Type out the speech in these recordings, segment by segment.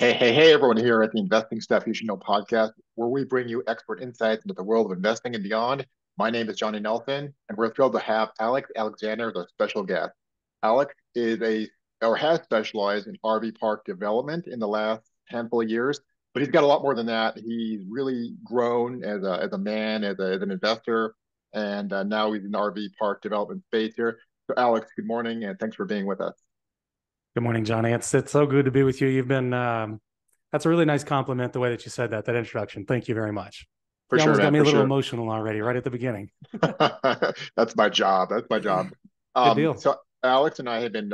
Hey, everyone here at the Investing Stuff You Should Know podcast, where we bring you expert insights into the world of investing and beyond. My name is Johnny Nelson, and we're thrilled to have Alex Alexander as our special guest. Alex is or has specialized in RV park development in the last handful of years, but he's got a lot more than that. He's really grown as a man, as an investor, and now he's in the RV park development space here. So, Alex, good morning, and thanks for being with us. Good morning, Johnny. It's so good to be with you. You've been that's a really nice compliment the way that you said that introduction. Thank you very much. For You sure, almost got man, me a for little sure. emotional already, right at the beginning. That's my job. That's my job. Good deal. So Alex and I have been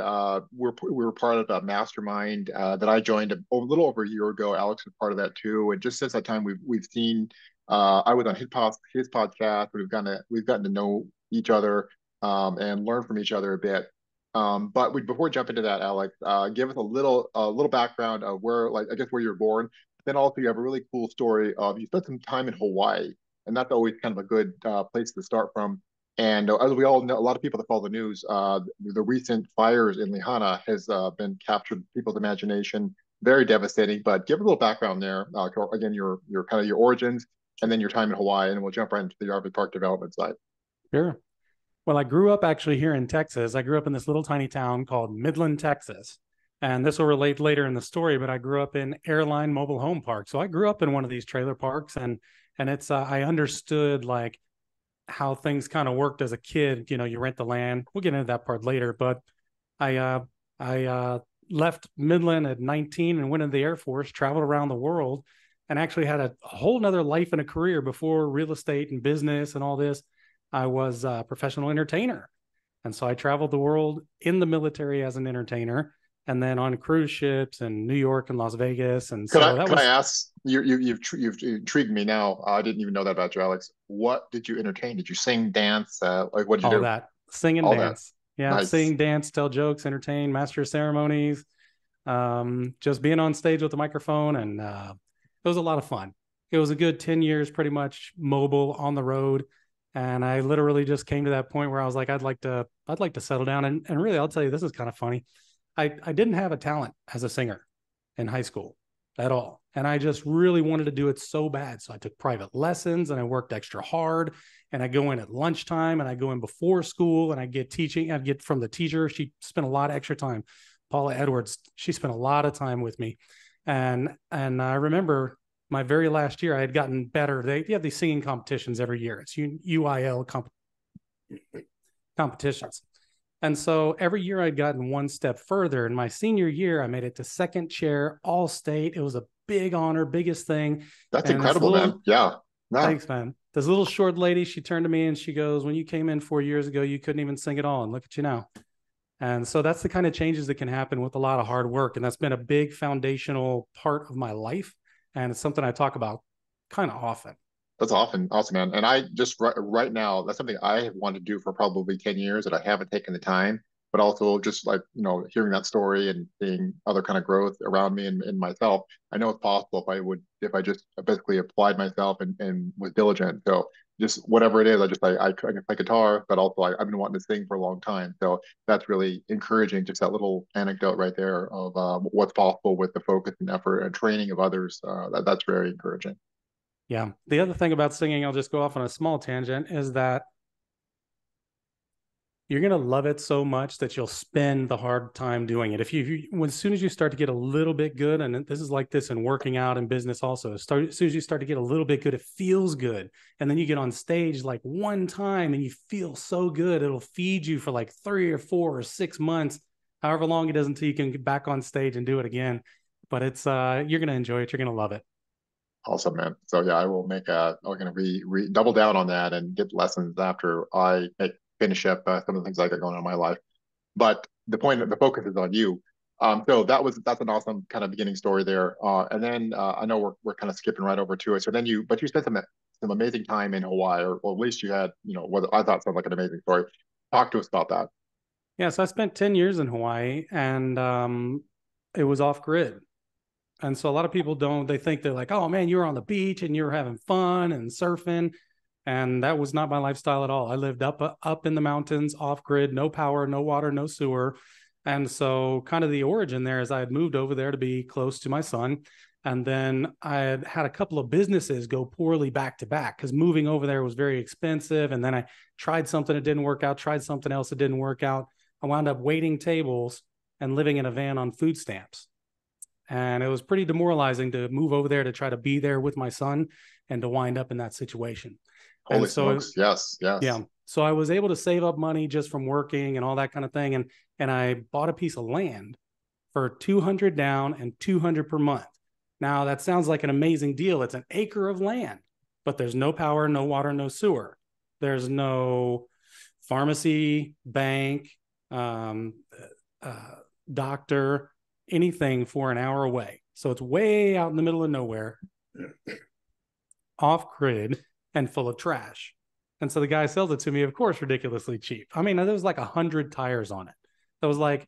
we were part of a mastermind that I joined a little over a year ago. Alex was part of that too, and just since that time we've seen. I was on his podcast. We've gotten to know each other and learn from each other a bit. But before we jump into that, Alex, give us a little background of where, like, I guess where you're born. Then also you have a really cool story of you spent some time in Hawaii, and that's always kind of a good place to start from. And as we all know, a lot of people that follow the news, the recent fires in Lehana has been captured people's imagination, very devastating. But give a little background there. Again, your kind of your origins, and then your time in Hawaii, and we'll jump right into the RV park development side. Sure. Well, I grew up actually here in Texas. I grew up in this little tiny town called Midland, Texas. And this will relate later in the story, but I grew up in Airline Mobile Home Park. So I grew up in one of these trailer parks, and it's I understood like how things kind of worked as a kid. You know, you rent the land. We'll get into that part later, but I uh, I left Midland at 19 and went into the Air Force, traveled around the world, and actually had a whole nother life and a career before real estate and business and all this. I was a professional entertainer. And so I traveled the world in the military as an entertainer and then on cruise ships in New York and Las Vegas. And Could I so that could I was ask you've intrigued me now. I didn't even know that about you, Alex. What did you entertain? Did you sing, dance? Like what did you all do? that sing and All that. dance. Yeah. Nice. Sing, dance, tell jokes, entertain, master of ceremonies, just being on stage with the microphone. And it was a lot of fun. It was a good 10 years, pretty much mobile on the road. And I literally just came to that point where I was like, I'd like to settle down. And really, I'll tell you, this is kind of funny. I didn't have a talent as a singer in high school at all. And I just really wanted to do it so bad. So I took private lessons and I worked extra hard. And I go in at lunchtime and I go in before school and I get teaching. I'd get from the teacher. She spent a lot of extra time. Paula Edwards, she spent a lot of time with me. And I remember my very last year, I had gotten better. They have these singing competitions every year. It's UIL competitions. And so every year I'd gotten one step further. In my senior year, I made it to second chair, all state. It was a big honor, biggest thing. That's And this incredible, man. little, Yeah. Yeah. thanks, man. This little short lady, she turned to me and she goes, "When you came in 4 years ago, you couldn't even sing at all. And look at you now." And so that's the kind of changes that can happen with a lot of hard work. And that's been a big foundational part of my life. And it's something I talk about kind of often. That's awesome, man. And I just right now, that's something I have wanted to do for probably 10 years that I haven't taken the time, but also just like, hearing that story and seeing other kind of growth around me and myself, I know it's possible if I just basically applied myself and was diligent. So just whatever it is, I can play guitar, but also I've been wanting to sing for a long time. So that's really encouraging. Just that little anecdote right there of what's possible with the focus and effort and training of others. That's very encouraging. Yeah. The other thing about singing, I'll just go off on a small tangent, is that you're going to love it so much that you'll spend the hard time doing it. As soon as you start to get a little bit good, and this is like this in working out and business also, as soon as you start to get a little bit good, it feels good. And then you get on stage like one time and you feel so good. It'll feed you for like 3 or 4 or 6 months, however long it is until you can get back on stage and do it again. But you're going to enjoy it. You're going to love it. Awesome, man. So yeah, I'm gonna double down on that and get lessons after finish up some of the things I got going on in my life. But the focus is on you. So that's an awesome kind of beginning story there. And then I know we're kind of skipping right over to it. So then but you spent some amazing time in Hawaii, or at least you had, what I thought sounded like an amazing story. Talk to us about that. Yeah. So I spent 10 years in Hawaii and it was off grid. And so a lot of people they think they're like, oh man, you were on the beach and you were having fun and surfing. And that was not my lifestyle at all. I lived up in the mountains, off grid, no power, no water, no sewer. And so kind of the origin there is I had moved over there to be close to my son. And then I had a couple of businesses go poorly back to back because moving over there was very expensive. And then I tried something that didn't work out, tried something else that didn't work out. I wound up waiting tables and living in a van on food stamps. And it was pretty demoralizing to move over there to try to be there with my son and to wind up in that situation. And Holy so, smokes. Yes, yeah, yes. so I was able to save up money just from working and all that kind of thing. And I bought a piece of land for 200 down and 200 per month. Now that sounds like an amazing deal. It's an acre of land, but there's no power, no water, no sewer. There's no pharmacy, bank, um, doctor, anything for an hour away. So it's way out in the middle of nowhere, off grid, and full of trash. And so the guy sells it to me, of course, ridiculously cheap. I mean, there was like 100 tires on it. There was like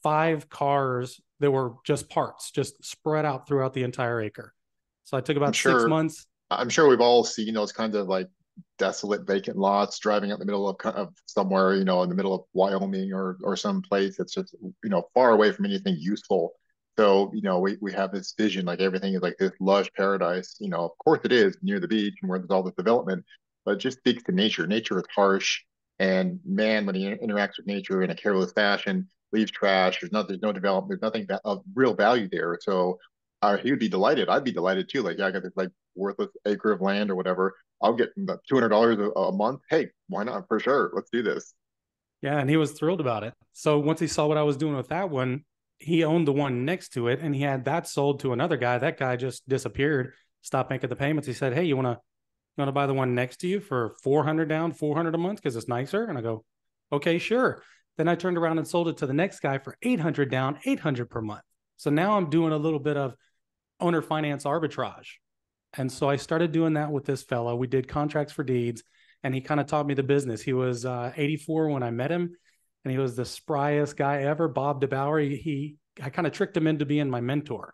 5 cars that were just parts, just spread out throughout the entire acre. So I took I'm about six sure months. I'm sure we've all seen those kinds of like desolate vacant lots driving out in the middle of somewhere, in the middle of Wyoming or some place that's just, far away from anything useful. So, we have this vision like everything is like this lush paradise. Of course it is near the beach and where there's all this development, but it just speaks to nature. Nature is harsh. And man, when he interacts with nature in a careless fashion, leaves trash, there's no development, there's nothing of real value there. So he would be delighted. I'd be delighted too. Like, yeah, I got this like worthless acre of land or whatever. I'll get about $200 a month. Hey, why not? For sure. Let's do this. Yeah, and he was thrilled about it. So once he saw what I was doing with that one, he owned the one next to it and he had that sold to another guy. That guy just disappeared, stopped making the payments. He said, "Hey, you want to buy the one next to you for 400 down, 400 a month because it's nicer?" And I go, "Okay, sure." Then I turned around and sold it to the next guy for 800 down, 800 per month. So now I'm doing a little bit of owner finance arbitrage. And so I started doing that with this fellow. We did contracts for deeds, and he kind of taught me the business. He was 84 when I met him, and he was the spryest guy ever. Bob DeBauer. I kind of tricked him into being my mentor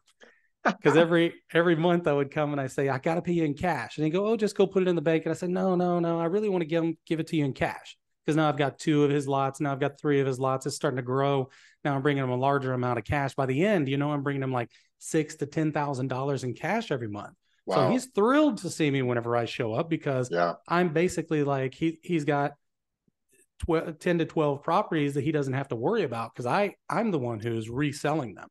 because every month I would come and I say, "I got to pay you in cash," and he go, "Oh, just go put it in the bank." And I said, "No, no, no. I really want to give it to you in cash because now I've got 2 of his lots. Now I've got 3 of his lots. It's starting to grow. Now I'm bringing him a larger amount of cash. By the end, I'm bringing him like $6,000 to $10,000 in cash every month." So Wow. he's thrilled to see me whenever I show up because Yeah. I'm basically like he's got 10 to 12 properties that he doesn't have to worry about because I'm the one who's reselling them.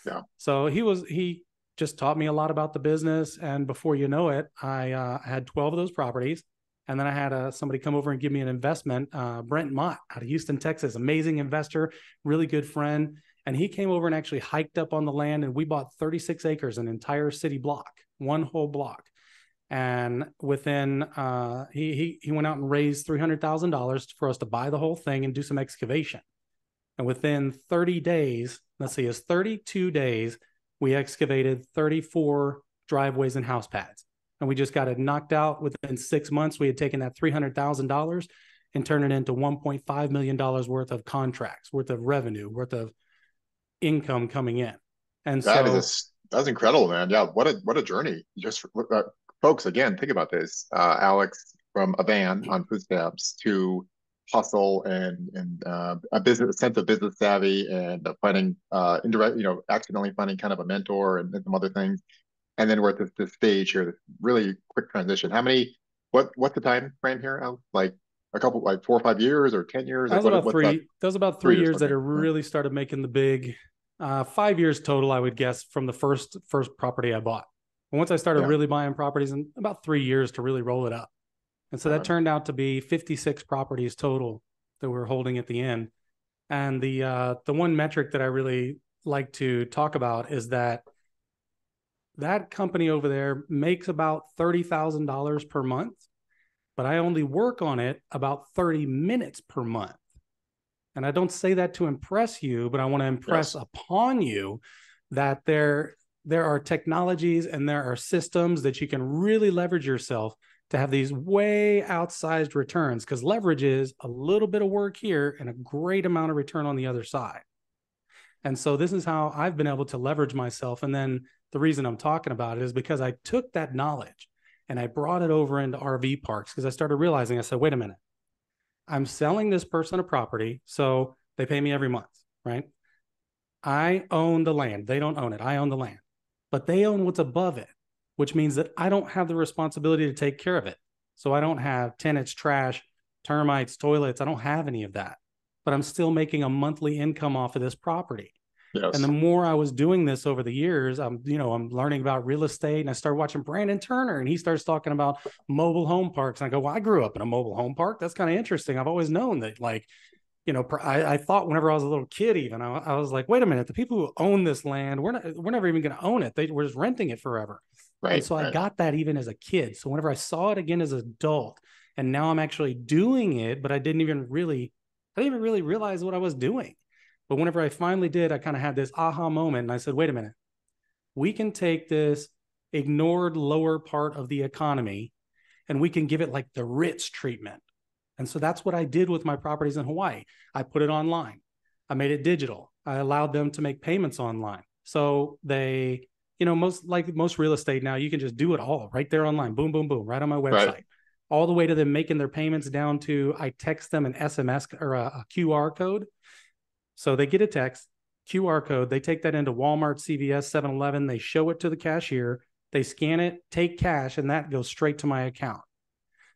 Yeah. So he just taught me a lot about the business, and before you know it, I had 12 of those properties, and then I had somebody come over and give me an investment. Brent Mott out of Houston, Texas, amazing investor, really good friend, and he came over and actually hiked up on the land, and we bought 36 acres, an entire city block, one whole block. And within he went out and raised $300,000 for us to buy the whole thing and do some excavation. And within 30 days, let's see, it's 32 days, we excavated 34 driveways and house pads. And we just got it knocked out within 6 months. We had taken that $300,000 and turned it into $1.5 million worth of contracts, worth of revenue, worth of income coming in. And so, That's incredible, man. Yeah. What a journey. Just folks, again, think about this. Alex from a van on food stamps to hustle and a sense of business savvy and finding indirect, accidentally finding kind of a mentor and some other things. And then we're at this stage here, this really quick transition. What's the time frame here, Alex? Like a couple, like 4 or 5 years or 10 years? Like what's that? that was about 3 three years. years that Okay. it Yeah. really started making the big 5 years total, I would guess, from the first property I bought. And once I started Yeah. really buying properties, in about 3 years to really roll it up. And so that turned out to be 56 properties total that we're holding at the end. And the one metric that I really like to talk about is that company over there makes about $30,000 per month, but I only work on it about 30 minutes per month. And I don't say that to impress you, but I want to impress Yes. upon you that there are technologies and there are systems that you can really leverage yourself to have these way outsized returns, because leverage is a little bit of work here and a great amount of return on the other side. And so this is how I've been able to leverage myself. And then the reason I'm talking about it is because I took that knowledge and I brought it over into RV parks because I started realizing, I said, wait a minute, I'm selling this person a property, so they pay me every month, right? I own the land. They don't own it. I own the land, but they own what's above it, which means that I don't have the responsibility to take care of it. So I don't have tenants, trash, termites, toilets. I don't have any of that, but I'm still making a monthly income off of this property. And the Yes. more I was doing this over the years, I'm learning about real estate, and I started watching Brandon Turner, and he starts talking about mobile home parks. And I go, well, I grew up in a mobile home park. That's kind of interesting. I've always known that, like, I thought whenever I was a little kid, even I was like, wait a minute, the people who own this land, we're never even going to own it. We're just renting it forever. And Right. so I Right. got that even as a kid. So whenever I saw it again as an adult, and now I'm actually doing it, but I didn't even really realize what I was doing. But whenever I finally did, I kind of had this aha moment, and I said, wait a minute, we can take this ignored lower part of the economy and we can give it like the rich treatment. And so that's what I did with my properties in Hawaii. I put it online. I made it digital. I allowed them to make payments online. So they, most real estate now, you can just do it all right there online. Boom, boom, boom, right on my Right. website. All the way to them making their payments down to I text them an SMS or a QR code. So they get a text, QR code. They take that into Walmart, CVS, 7-Eleven. They show it to the cashier. They scan it, take cash, and that goes straight to my account.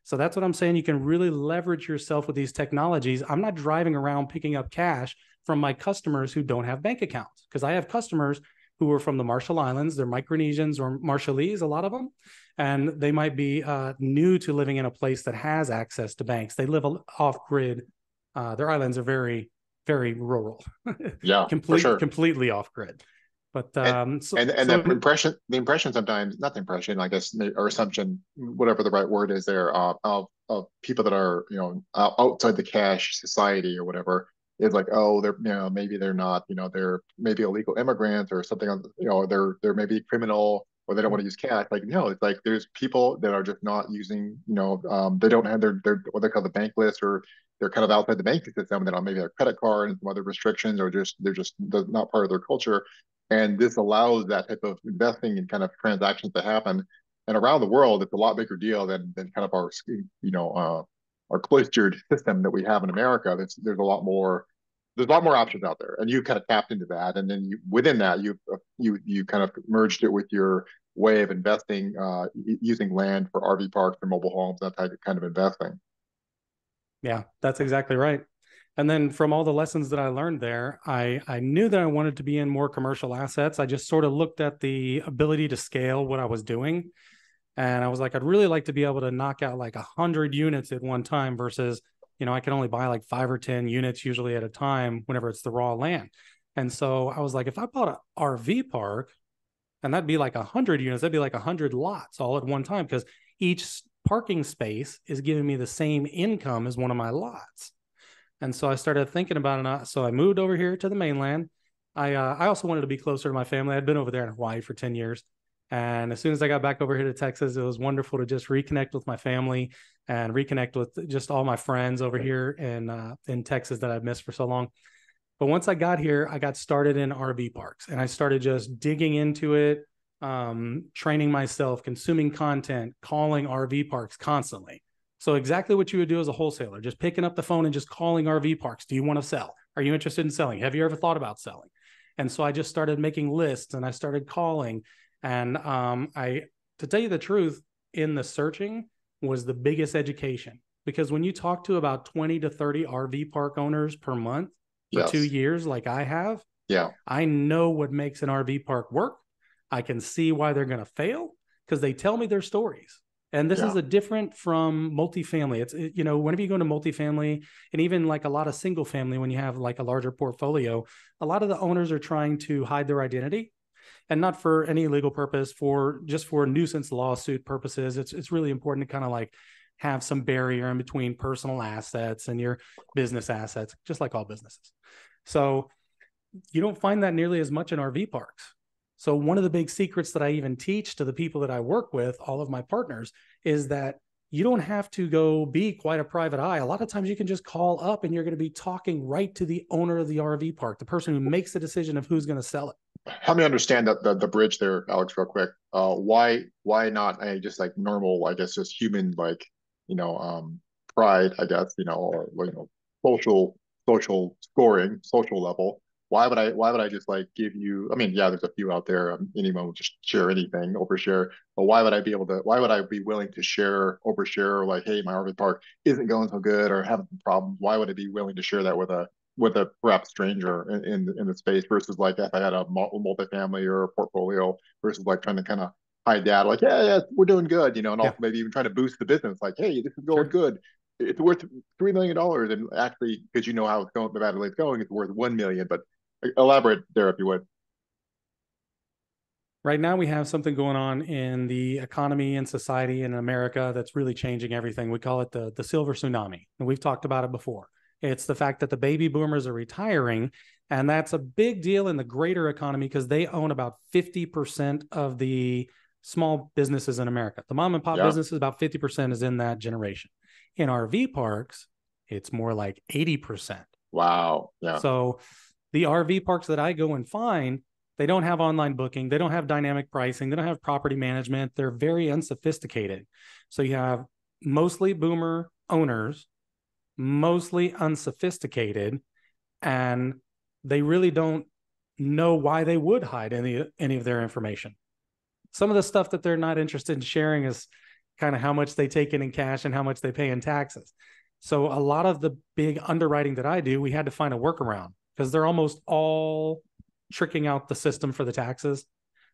So that's what I'm saying. You can really leverage yourself with these technologies. I'm not driving around picking up cash from my customers who don't have bank accounts, because I have customers who are from the Marshall Islands. They're Micronesians or Marshallese, a lot of them. And they might be new to living in a place that has access to banks. They live off grid. Their islands are very, very rural, Yeah, for sure. completely off grid. But and so, and so the impression sometimes, not the impression, I guess, or assumption, whatever the right word is there, of people that are, outside the cash society or whatever, is like, oh, they're, maybe they're not, they're maybe illegal immigrants or something, they're maybe criminal, or they don't want to use cash. Like, no, it's like there's people that are just not using, they don't have their what they call the bank list, or they're kind of outside the banking system. They don't maybe have a credit card and some other restrictions, or just they're just not part of their culture. And this allows that type of investing and kind of transactions to happen. And around the world, it's a lot bigger deal than kind of our cloistered system that we have in America. There's a lot more options out there, and you kind of tapped into that. And then within that, you kind of merged it with your way of investing, using land for RV parks and mobile homes, that type of kind of investing. yeah, that's exactly right. And then from all the lessons that I learned there, I knew that I wanted to be in more commercial assets. I just sort of looked at the ability to scale what I was doing. And I was like, I'd really like to be able to knock out like 100 units at one time versus, I can only buy like 5 or 10 units usually at a time whenever it's the raw land. And so I was like, if I bought an RV park, and that'd be like 100 units, that'd be like 100 lots all at one time, because each parking space is giving me the same income as one of my lots. And so I started thinking about it. So I moved over here to the mainland. I also wanted to be closer to my family. I'd been over there in Hawaii for 10 years. And as soon as I got back over here to Texas, it was wonderful to just reconnect with my family and reconnect with just all my friends over here in Texas that I've missed for so long. But once I got here, I got started in RV parks, and I started just digging into it, training myself, consuming content, calling RV parks constantly. So exactly what you would do as a wholesaler, just picking up the phone and just calling RV parks. Do you want to sell? Are you interested in selling? Have you ever thought about selling? And so I just started making lists, and I started calling. And to tell you the truth, in the searching was the biggest education, because when you talk to about 20 to 30 RV park owners per month for two Yes. years, like I have, Yeah. I know what makes an RV park work. I can see why they're going to fail because they tell me their stories. And this is Yeah. a different from multifamily. Whenever you go into multifamily, and even like a lot of single family, when you have like a larger portfolio, a lot of the owners are trying to hide their identity, and not for any legal purpose, for just for nuisance lawsuit purposes. It's really important to kind of like have some barrier in between personal assets and your business assets, just like all businesses. So you don't find that nearly as much in RV parks. So one of the big secrets that I even teach to the people that I work with, all of my partners, is that you don't have to go be quite a private eye. A lot of times you can just call up and you're going to be talking right to the owner of the RV park, the person who makes the decision of who's going to sell it. Help me understand that the bridge there, Alex, real quick. Why not a just like normal, I guess, just human, like, you know, um pride, I guess, or social scoring, social level. why would I just like give you, I mean, yeah, there's a few out there, anyone will just share anything, overshare, but why would I be willing to share, overshare, like, hey, my RV park isn't going so good or having some problems. Why would I be willing to share that with a perhaps stranger in the space versus like if I had a multifamily or a portfolio versus like trying to kind of hide data, like, yeah, we're doing good, and Yeah, also maybe even trying to boost the business, like, hey, this is going sure. good. It's worth $3 million, and actually, because you know how it's going, the battery it's going, it's worth 1 million. But elaborate there if you would. Right now, we have something going on in the economy and society in America that's really changing everything. We call it the Silver Tsunami, and we've talked about it before. It's the fact that the baby boomers are retiring, and that's a big deal in the greater economy because they own about 50% of the small businesses in America. The mom and pop Yeah. businesses, about 50% is in that generation. In RV parks, it's more like 80%. Wow. Yeah. So the RV parks that I go and find, they don't have online booking. They don't have dynamic pricing. They don't have property management. They're very unsophisticated. So you have mostly boomer owners, mostly unsophisticated, and they really don't know why they would hide any of their information. Some of the stuff that they're not interested in sharing is kind of how much they take in cash and how much they pay in taxes. So a lot of the big underwriting that I do, we had to find a workaround because they're almost all tricking out the system for the taxes.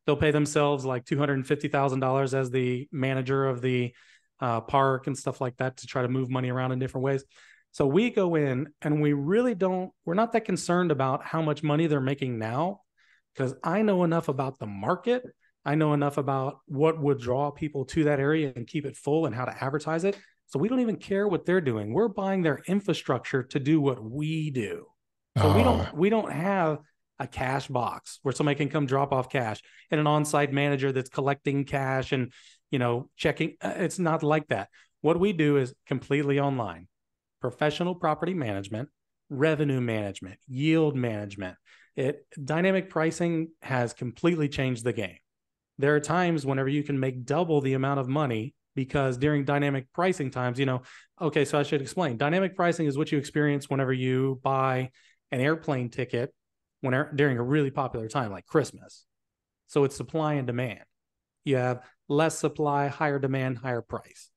They'll pay themselves like $250,000 as the manager of the park and stuff like that to try to move money around in different ways. So we go in and we're not that concerned about how much money they're making now because I know enough about the market. I know enough about what would draw people to that area and keep it full and how to advertise it. So we don't even care what they're doing. We're buying their infrastructure to do what we do. So Oh, we don't have a cash box where somebody can come drop off cash and an on-site manager that's collecting cash and, checking. It's not like that. What we do is completely online. Professional property management, revenue management, yield management. Dynamic pricing has completely changed the game. There are times whenever you can make double the amount of money because during dynamic pricing times, okay, so I should explain. Dynamic pricing is what you experience whenever you buy an airplane ticket during a really popular time like Christmas. So it's supply and demand. You have less supply, higher demand, higher price.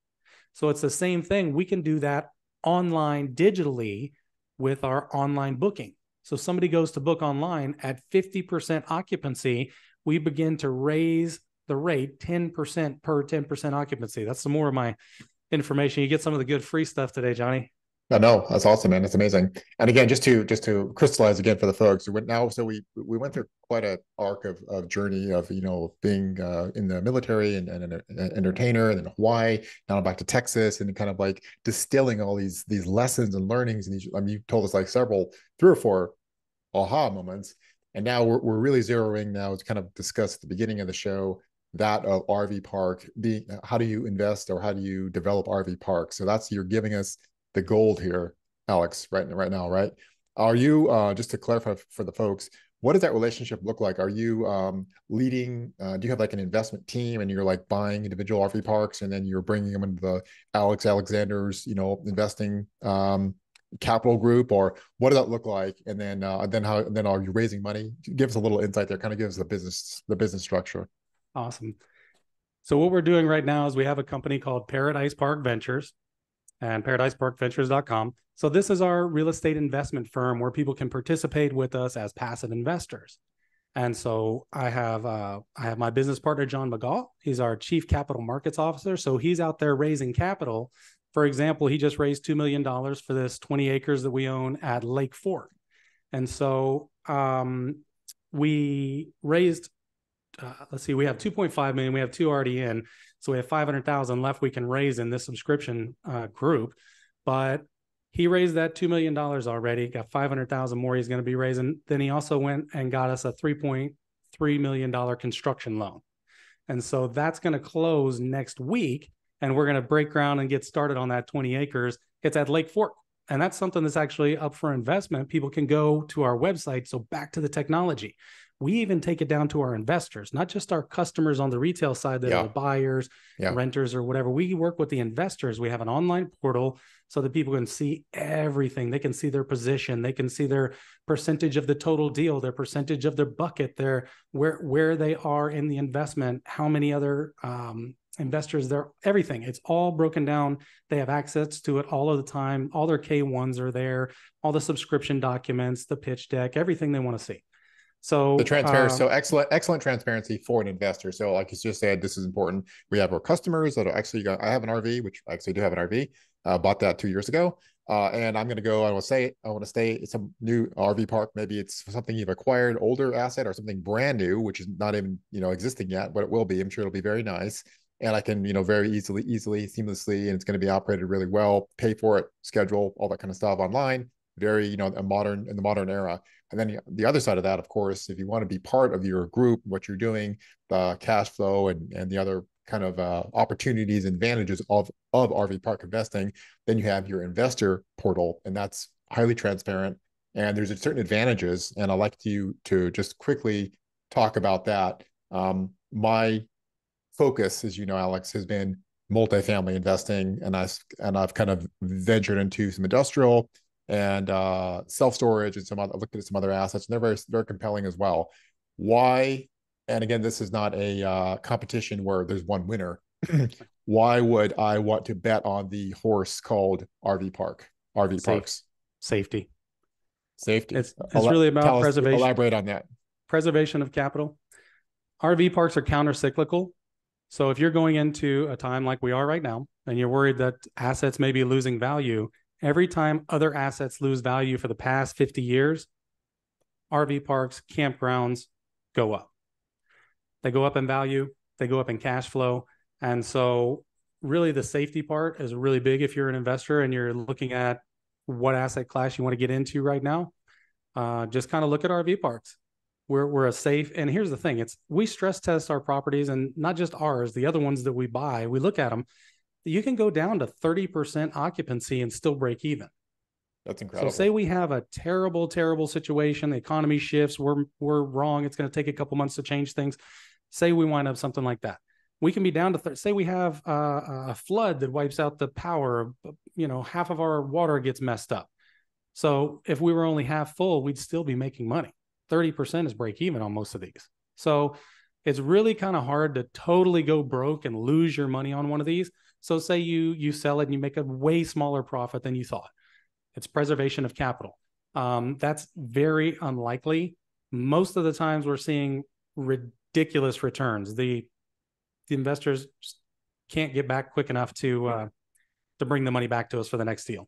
So it's the same thing. We can do that online digitally with our online booking. So somebody goes to book online at 50% occupancy, we begin to raise the rate 10% per 10% occupancy. That's some more of my information. You get some of the good free stuff today, Johnny. no, that's awesome, man. That's amazing. And again, just to crystallize again for the folks, we went through quite an arc of journey of being in the military and an entertainer, and then Hawaii, now back to Texas, and kind of like distilling all these lessons and learnings. And you told us like three or four aha moments, and now we're really zeroing now to kind of discuss at the beginning of the show that of RV park being how do you invest or how do you develop RV parks. So you're giving us the gold here, Alex, right now, right? Are you just to clarify for the folks, what does that relationship look like? Are you leading? Do you have like an investment team and you're like buying individual RV parks and then you're bringing them into the Alexander's, investing capital group, or what does that look like? And then are you raising money? Give us a little insight there. Kind of give us the business structure. Awesome. So what we're doing right now is we have a company called Paradise Park Ventures and paradiseparkventures.com. So this is our real estate investment firm where people can participate with us as passive investors. And so I have my business partner, John McGaw. He's our chief capital markets officer. So he's out there raising capital. For example, he just raised $2 million for this 20 acres that we own at Lake Fork. And so we raised, we have 2.5 million. We have two already in. So we have 500,000 left we can raise in this subscription group. But he raised that $2 million already, got 500,000 more he's going to be raising. Then he also went and got us a $3.3 million construction loan. And so that's going to close next week. And we're going to break ground and get started on that 20 acres. It's at Lake Fork. And that's something that's actually up for investment. People can go to our website. So back to the technology. We even take it down to our investors, not just our customers on the retail side that are the buyers, renters, or whatever. We work with the investors. We have an online portal so that people can see everything. They can see their position. They can see their percentage of the total deal, their percentage of their bucket, their where they are in the investment, how many other investors there, everything. It's all broken down. They have access to it all of the time. All their K1s are there, all the subscription documents, the pitch deck, everything they want to see. So the transparency, so excellent transparency for an investor. So like you just said, this is important. We have our customers that are actually, I have an RV, which I actually do have an RV. Bought that 2 years ago. And I'm going to go, I want to stay at some new RV park. Maybe it's something you've acquired, older asset, or something brand new, which is not even, existing yet, but it will be. I'm sure it'll be very nice. And I can, very easily, seamlessly, and it's going to be operated really well, pay for it, schedule, all that kind of stuff online. Very, in the modern era. And then the other side of that, of course, if you want to be part of your group, what you're doing, the cash flow and the other kind of opportunities and advantages of RV park investing, then you have your investor portal, and that's highly transparent. And there's certain advantages, and I'd like to just quickly talk about that. My focus, as you know, Alex, has been multifamily investing, and I've kind of ventured into some industrial and self-storage and I've looked at some other assets, and they're very compelling as well. Why? And again, this is not a competition where there's one winner. Why would I want to bet on the horse called RV parks? Safety. It's Ele really about preservation. Elaborate on that. Preservation of capital. RV parks are countercyclical. So if you're going into a time like we are right now, and you're worried that assets may be losing value, every time other assets lose value for the past 50 years, RV parks, campgrounds go up. They go up in value, they go up in cash flow. And so really the safety part is really big if you're an investor and you're looking at what asset class you want to get into right now. Just kind of look at RV parks. We're a safe, and here's the thing, we stress test our properties, and not just ours, the other ones that we buy, we look at them. You can go down to 30% occupancy and still break even. That's incredible. So say we have a terrible, terrible situation, the economy shifts, we're wrong, it's going to take a couple months to change things. Say we wind up something like that. We can be down to, say we have a flood that wipes out the power, half of our water gets messed up. So if we were only half full, we'd still be making money. 30% is break even on most of these. So it's really kind of hard to totally go broke and lose your money on one of these. So say you sell it and you make a way smaller profit than you thought. It's preservation of capital. That's very unlikely. Most of the times we're seeing ridiculous returns. The investors can't get back quick enough to bring the money back to us for the next deal.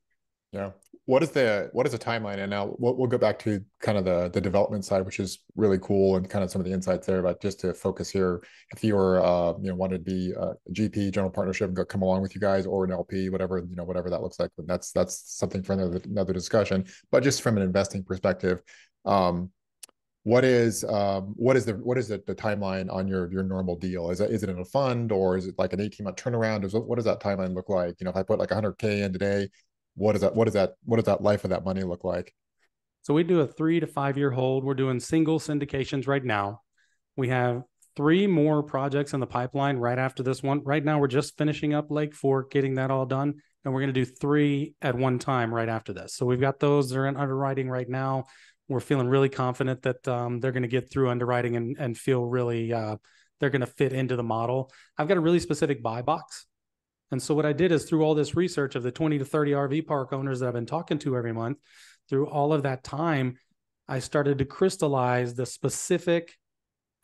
Yeah. What is the timeline? And now we'll go back to kind of the development side, which is really cool, and kind of some of the insights there. But just to focus here, if you're wanted to be a GP, general partnership, and come along with you guys, or an LP, whatever that looks like, that's something for another discussion. But just from an investing perspective, what is the timeline on your normal deal? Is it in a fund, or is it like an 18-month turnaround? What does that timeline look like? If I put like 100K in today, what does that life of that money look like? So we do a 3 to 5 year hold. We're doing single syndications right now. We have 3 more projects in the pipeline right after this one. Right now, we're just finishing up Lake Fork, getting that all done. And we're going to do 3 at one time right after this. So we've got those. They're in underwriting right now. We're feeling really confident that they're going to get through underwriting and feel really, they're going to fit into the model. I've got a really specific buy box. And so what I did is, through all this research of the 20 to 30 RV park owners that I've been talking to every month, through all of that time, I started to crystallize the specific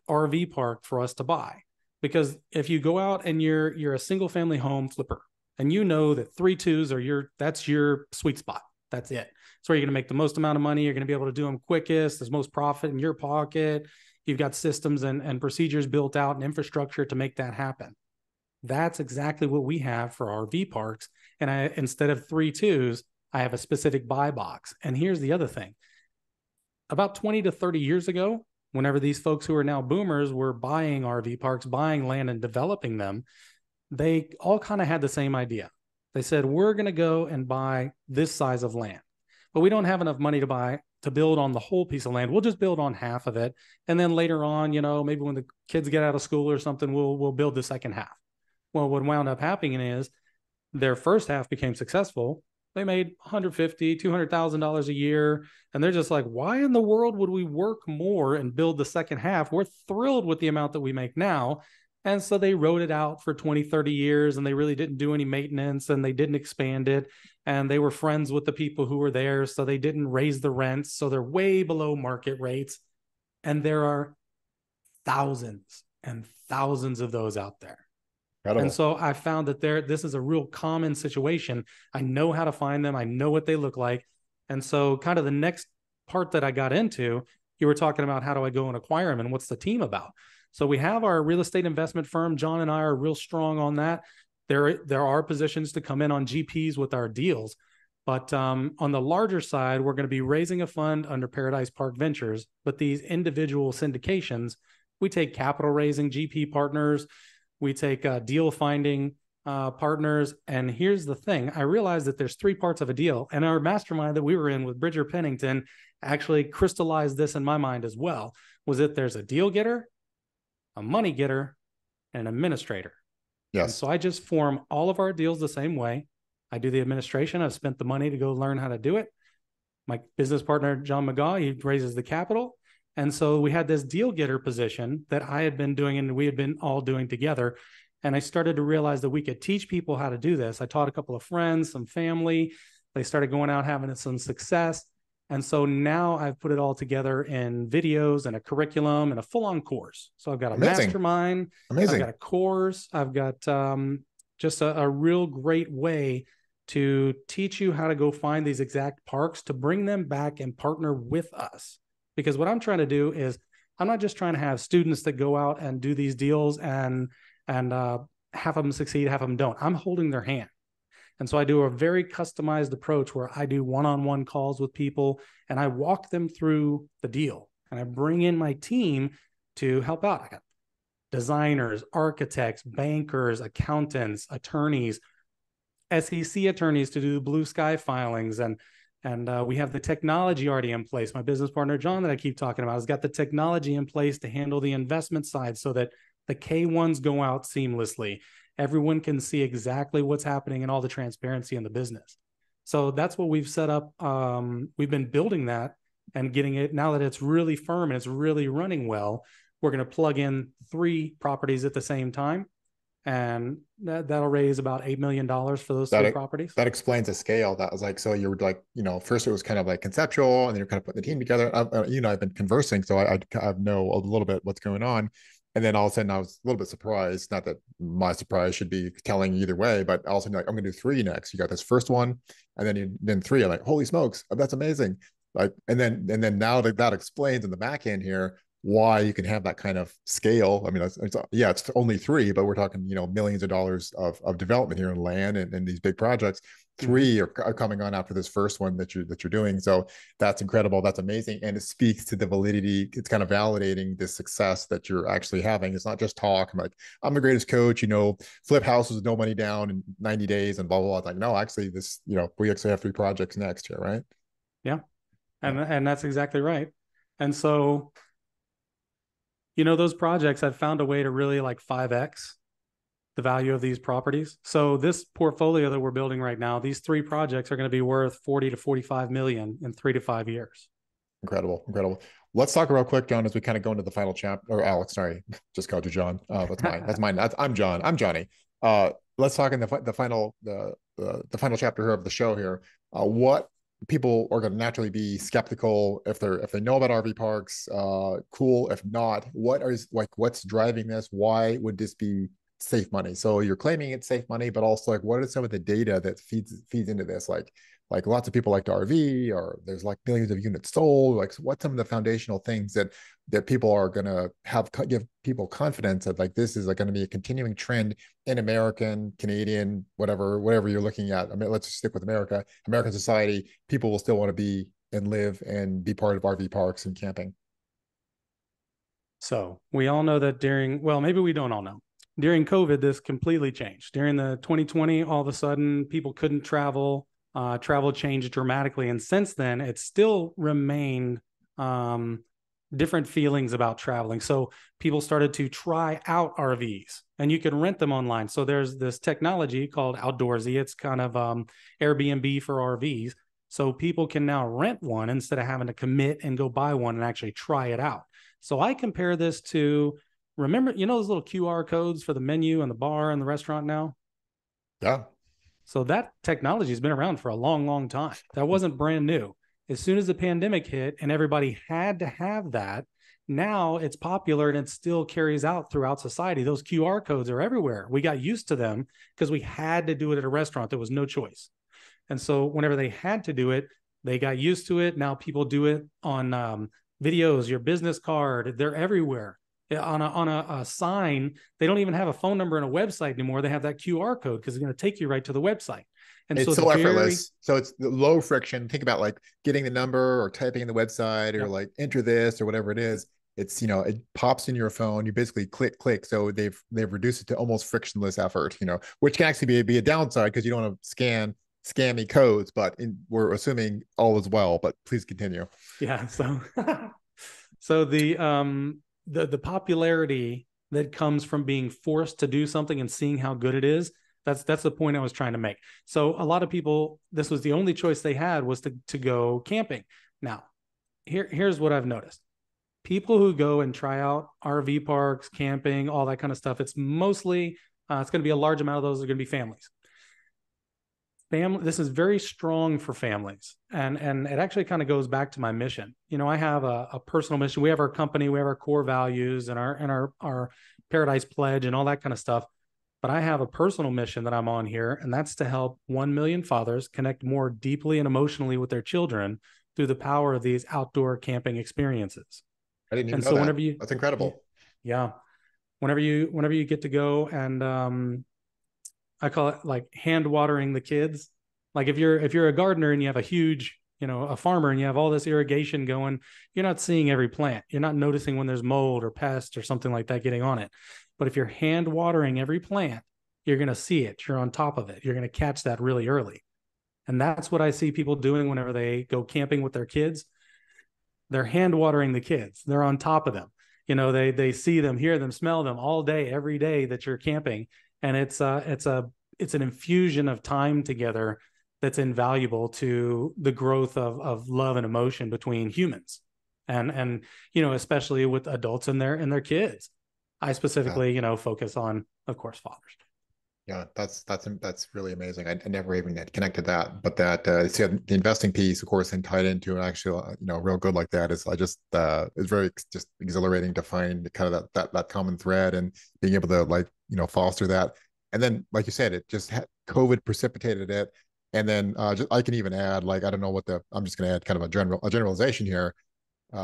RV park for us to buy. Because if you go out and you're a single family home flipper, and you know that 3-2s that's your sweet spot. That's it. It's where you're going to make the most amount of money. You're going to be able to do them quickest. There's most profit in your pocket. You've got systems and procedures built out and infrastructure to make that happen. That's exactly what we have for RV parks. And instead of 3-2s, I have a specific buy box. And here's the other thing. About 20 to 30 years ago, whenever these folks who are now boomers were buying RV parks, buying land and developing them, they all kind of had the same idea. They said, we're going to go and buy this size of land. but we don't have enough money to build on the whole piece of land. We'll just build on half of it. And then later on, maybe when the kids get out of school or something, we'll build the second half. Well, what wound up happening is their first half became successful. They made $150,000, $200,000 a year. And they're just like, why in the world would we work more and build the second half? We're thrilled with the amount that we make now. And so they wrote it out for 20, 30 years, and they really didn't do any maintenance, and they didn't expand it. And they were friends with the people who were there, so they didn't raise the rents. So they're way below market rates. And there are thousands and thousands of those out there. Incredible. And so I found that this is a real common situation. I know how to find them. I know what they look like. And so kind of the next part that I got into, you were talking about how do I go and acquire them and what's the team about? So we have our real estate investment firm. John and I are real strong on that. There are positions to come in on GPs with our deals. But on the larger side, we're going to be raising a fund under Paradise Park Ventures. But these individual syndications, we take capital raising GP partners. We take deal finding partners. And here's the thing. I realized that there's three parts of a deal. And our mastermind that we were in with Bridger Pennington actually crystallized this in my mind as well, was that there's a deal getter, a money getter, and an administrator. Yes. And so I just form all of our deals the same way. I do the administration. I've spent the money to go learn how to do it. My business partner, John McGaw, he raises the capital. And so we had this deal getter position that I had been doing and we had been all doing together. And I started to realize that we could teach people how to do this. I taught a couple of friends, some family. They started going out having some success. And so now I've put it all together in videos and a curriculum and a full-on course. So I've got a mastermind. I've got a course. I've got just a real great way to teach you how to go find these exact parks, to bring them back and partner with us. Because what I'm trying to do is I'm not just trying to have students that go out and do these deals and half of them succeed, half of them don't. I'm holding their hand. And so I do a very customized approach where I do one-on-one calls with people and I walk them through the deal. And I bring in my team to help out. I got designers, architects, bankers, accountants, attorneys, SEC attorneys to do blue sky filings. And we have the technology already in place. My business partner, John, that I keep talking about, has got the technology in place to handle the investment side so that the K1s go out seamlessly. Everyone can see exactly what's happening and all the transparency in the business. So that's what we've set up. We've been building that and getting it. Now that it's really firm and it's really running well, we're going to plug in 3 properties at the same time. And that'll raise about $8 million for those 3 properties. That explains the scale. That was like, so you were like, first it was kind of like conceptual and then you're kind of putting the team together. I've been conversing, so I know a little bit what's going on. And then all of a sudden I was a little bit surprised. Not that my surprise should be telling either way, but all of a sudden, like, I'm going to do 3 next. You got this first one, and then 3. I'm like, holy smokes, that's amazing. Like, and then now that explains in the back end here why you can have that kind of scale. I mean, it's only 3, but we're talking, millions of dollars of development here in land and these big projects. 3 are coming on after this first one that you're doing. So that's incredible. That's amazing. And it speaks to the validity. It's kind of validating the success that you're actually having. It's not just talk. I'm like, I'm the greatest coach, flip houses with no money down in 90 days and blah, blah, blah. It's like, no, actually this, we actually have 3 projects next here. Right. Yeah. And that's exactly right. And so, those projects, I've found a way to really like 5X the value of these properties. So this portfolio that we're building right now, these 3 projects are going to be worth 40 to 45 million in 3 to 5 years. Incredible. Let's talk real quick, John, as we kind of go into the final chapter, or Alex, sorry, just called you John. That's mine. I'm John. I'm Johnny. Let's talk in the final final chapter here of the show here. What people are going to naturally be skeptical if they know about RV parks. Cool. If not, what's driving this? Why would this be safe money? So you're claiming it's safe money, but also like, what are some of the data that feeds into this? Like lots of people like to RV, or there's like millions of units sold. Like, what's some of the foundational things that people are going to give people confidence that like this is like going to be a continuing trend in American, Canadian, whatever you're looking at. I mean, let's just stick with American society. People will still want to be and live and be part of RV parks and camping. So we all know that maybe we don't all know. During COVID, this completely changed. During the 2020, all of a sudden, people couldn't travel. travel changed dramatically. And since then, it's still remained different feelings about traveling. So people started to try out RVs, and you can rent them online. So there's this technology called Outdoorsy. It's kind of Airbnb for RVs. So people can now rent one instead of having to commit and go buy one and actually try it out. So I compare this to, remember, those little QR codes for the menu and the bar and the restaurant now? Yeah. So that technology has been around for a long, long time. That wasn't brand new. As soon as the pandemic hit and everybody had to have that, now it's popular and it still carries out throughout society. Those QR codes are everywhere. We got used to them because we had to do it at a restaurant. There was no choice. And so whenever they had to do it, they got used to it. Now people do it on videos, your business card, they're everywhere. On a sign, they don't even have a phone number and a website anymore. They have that QR code because it's going to take you right to the website. And it's so so effortless. So it's low friction. Think about like getting the number or typing in the website or like enter this or whatever it is. It's, it pops in your phone. You basically click. So they've reduced it to almost frictionless effort, which can actually be a downside because you don't want to scan scammy codes, but we're assuming all is well, but please continue. Yeah. So the popularity that comes from being forced to do something and seeing how good it is, that's the point I was trying to make. So a lot of people, this was the only choice they had, was to go camping. Now, here's what I've noticed. People who go and try out RV parks, camping, all that kind of stuff, it's mostly, it's going to be a large amount of those are going to be families. This is very strong for families. And it actually kind of goes back to my mission. I have a personal mission. We have our company, we have our core values and our Paradise Pledge and all that kind of stuff. But I have a personal mission that I'm on here, and that's to help 1 million fathers connect more deeply and emotionally with their children through the power of these outdoor camping experiences. I didn't even know that. That's incredible. Yeah. Whenever you get to go and I call it like hand watering the kids. Like if you're a gardener and you have a huge, a farmer and you have all this irrigation going, you're not seeing every plant. You're not noticing when there's mold or pest or something like that getting on it. But if you're hand watering every plant, you're going to see it. You're on top of it. You're going to catch that really early. And that's what I see people doing whenever they go camping with their kids. They're hand watering the kids. They're on top of them. They see them, hear them, smell them all day, every day that you're camping. And it's an infusion of time together that's invaluable to the growth of love and emotion between humans, and especially with adults and their kids. I specifically focus on, of course, fathers. Yeah, that's really amazing. I never even had connected that, but that the investing piece, of course, and tied into an actual real good like that is it's very just exhilarating to find kind of that common thread and being able to foster that. And then, like you said, it just COVID precipitated it. And then I can even add, I don't know I'm just going to add kind of a generalization here.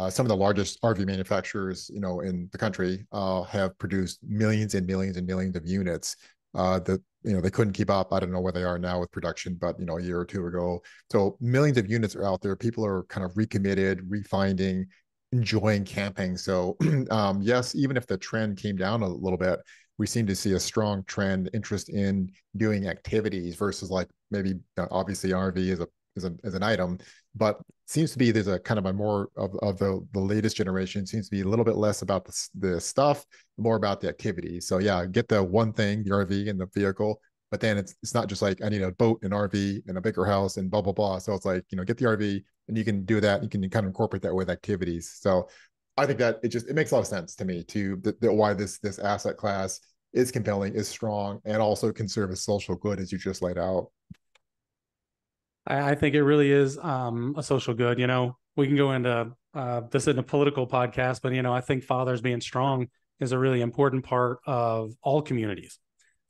Some of the largest RV manufacturers, in the country, have produced millions and millions and millions of units. That they couldn't keep up. I don't know where they are now with production, but a year or two ago. So millions of units are out there. People are kind of recommitted, refinding, enjoying camping. So yes, even if the trend came down a little bit, we seem to see a strong trend, interest in doing activities versus maybe obviously RV is an item, but seems to be there's a kind of a more of the latest generation seems to be a little bit less about the stuff, more about the activities. So yeah, get the one thing, the RV and the vehicle, but then it's not just like I need a boat, an RV, and a bigger house and blah blah blah. So it's like get the RV and you can do that. You can kind of incorporate that with activities. So I think that it makes a lot of sense to me why this asset class is compelling, is strong, and also can serve as social good as you just laid out. I think it really is a social good. We can go into this in a political podcast, but I think fathers being strong is a really important part of all communities.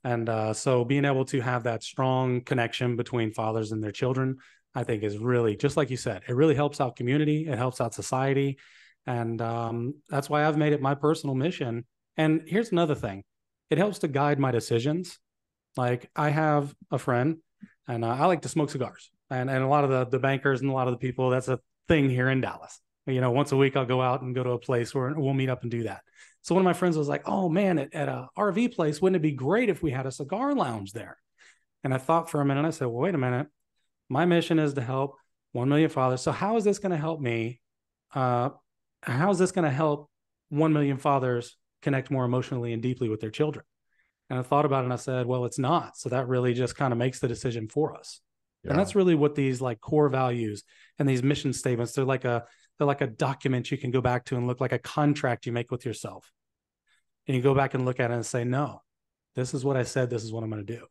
And so being able to have that strong connection between fathers and their children, I think is really, just like you said, it really helps out community. It helps out society. And that's why I've made it my personal mission. And here's another thing. It helps to guide my decisions. Like I have a friend and I like to smoke cigars. And a lot of the bankers and a lot of the people, that's a thing here in Dallas. Once a week I'll go out and go to a place where we'll meet up and do that. So one of my friends was like, oh man, at a RV place, wouldn't it be great if we had a cigar lounge there? And I thought for a minute, I said, well, wait a minute. My mission is to help 1 million fathers. So how is this going to help me? How is this going to help 1 million fathers connect more emotionally and deeply with their children? And I thought about it and I said, well, it's not. So that really just kind of makes the decision for us. Yeah. And that's really what these like core values and these mission statements, they're like a document you can go back to and look like a contract you make with yourself. And you go back and look at it and say, no, this is what I said. This is what I'm going to do.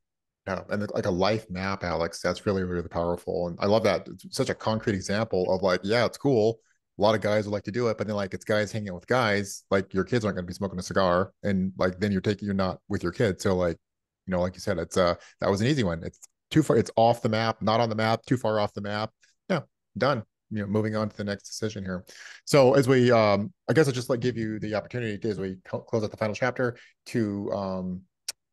Yeah, and like a life map, Alex, that's really, really powerful. And I love that. It's such a concrete example of like, yeah, it's cool. A lot of guys would like to do it, but then like it's guys hanging out with guys, like your kids aren't going to be smoking a cigar. And like, then you're not with your kids. So like, like you said, it's that was an easy one. It's too far. It's off the map, not on the map, too far off the map. Yeah, done. Moving on to the next decision here. So as we, I guess I'll just like give you the opportunity as we close out the final chapter to,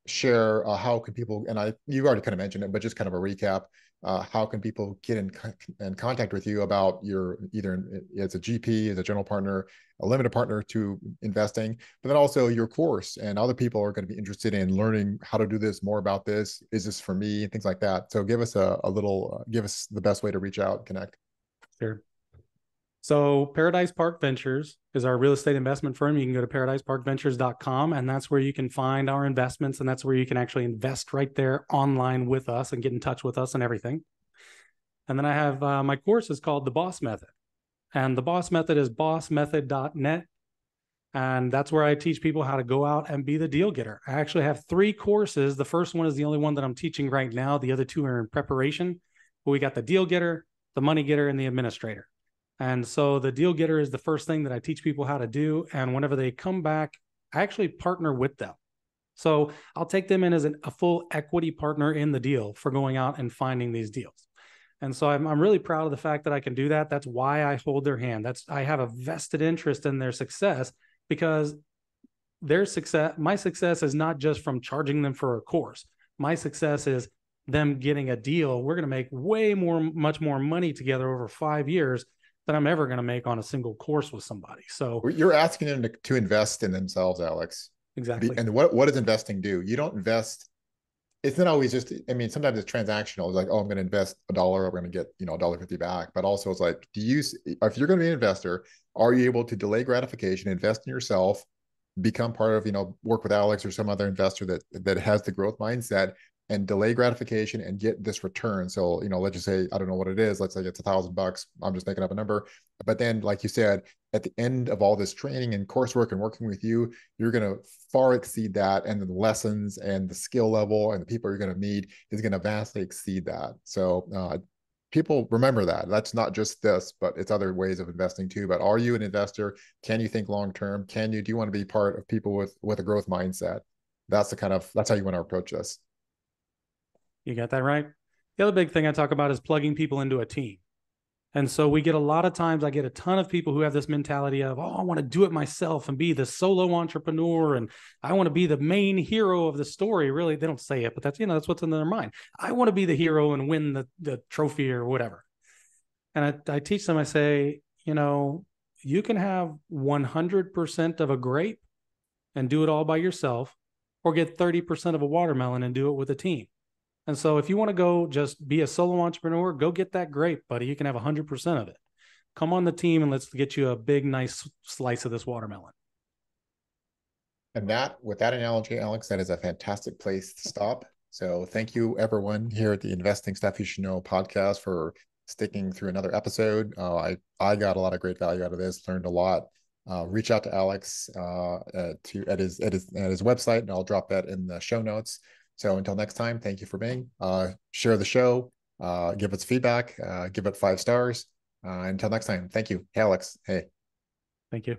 share how can people, and you already kind of mentioned it, but just kind of a recap, how can people get in contact with you about your either as a GP, as a general partner, a limited partner to investing, but then also your course, and other people are going to be interested in learning how to do this, more about this, is this for me, and things like that. So give us a little, give us the best way to reach out, connect. Sure. So Paradise Park Ventures is our real estate investment firm. You can go to paradiseparkventures.com, and that's where you can find our investments, and that's where you can actually invest right there online with us and get in touch with us and everything. And then I have my course is called The Boss Method, and The Boss Method is bossmethod.net, and that's where I teach people how to go out and be the deal getter. I actually have 3 courses. The first one is the only one that I'm teaching right now. The other 2 are in preparation. But we got the deal getter, the money getter, and the administrator. And so the deal getter is the first thing that I teach people how to do. And whenever they come back, I actually partner with them. So I'll take them in as a full equity partner in the deal for going out and finding these deals. And so I'm really proud of the fact that I can do that. That's why I hold their hand. I have a vested interest in their success, because their success, my success is not just from charging them for a course. My success is them getting a deal. We're going to make much more money together over 5 years that I'm ever going to make on a single course with somebody. So you're asking them to invest in themselves, Alex. Exactly. And what does investing do? You don't invest. It's not always just, I mean, sometimes it's transactional. It's like, oh, I'm going to invest $1, I'm going to get, $1.50 back. But also it's like, if you're going to be an investor, are you able to delay gratification, invest in yourself, become part of, work with Alex or some other investor that has the growth mindset, and delay gratification and get this return. So, let's just say, I don't know what it is. Let's say it's $1,000. I'm just making up a number. But then, like you said, at the end of all this training and coursework and working with you, you're going to far exceed that. And the lessons and the skill level and the people you're going to meet is going to vastly exceed that. So people remember that. That's not just this, but it's other ways of investing too. But are you an investor? Can you think long-term? Do you want to be part of people with a growth mindset? That's how you want to approach this. You got that right. The other big thing I talk about is plugging people into a team. And so we get I get a ton of people who have this mentality of, oh, I want to do it myself and be the solo entrepreneur. And I want to be the main hero of the story. Really, they don't say it, but that's what's in their mind. I want to be the hero and win the trophy or whatever. And I teach them, I say, you can have 100% of a grape and do it all by yourself, or get 30% of a watermelon and do it with a team. And so if you want to go just be a solo entrepreneur, go get that grape, buddy. You can have 100% of it. Come on the team and let's get you a big, nice slice of this watermelon. And with that analogy, Alex, that is a fantastic place to stop. So thank you, everyone here at the Investing Stuff You Should Know podcast for sticking through another episode. I got a lot of great value out of this, learned a lot. Reach out to Alex at his website, and I'll drop that in the show notes. So until next time, thank you for being. Share the show, give us feedback, give it 5 stars. Until next time, thank you. Hey, Alex. Hey. Thank you.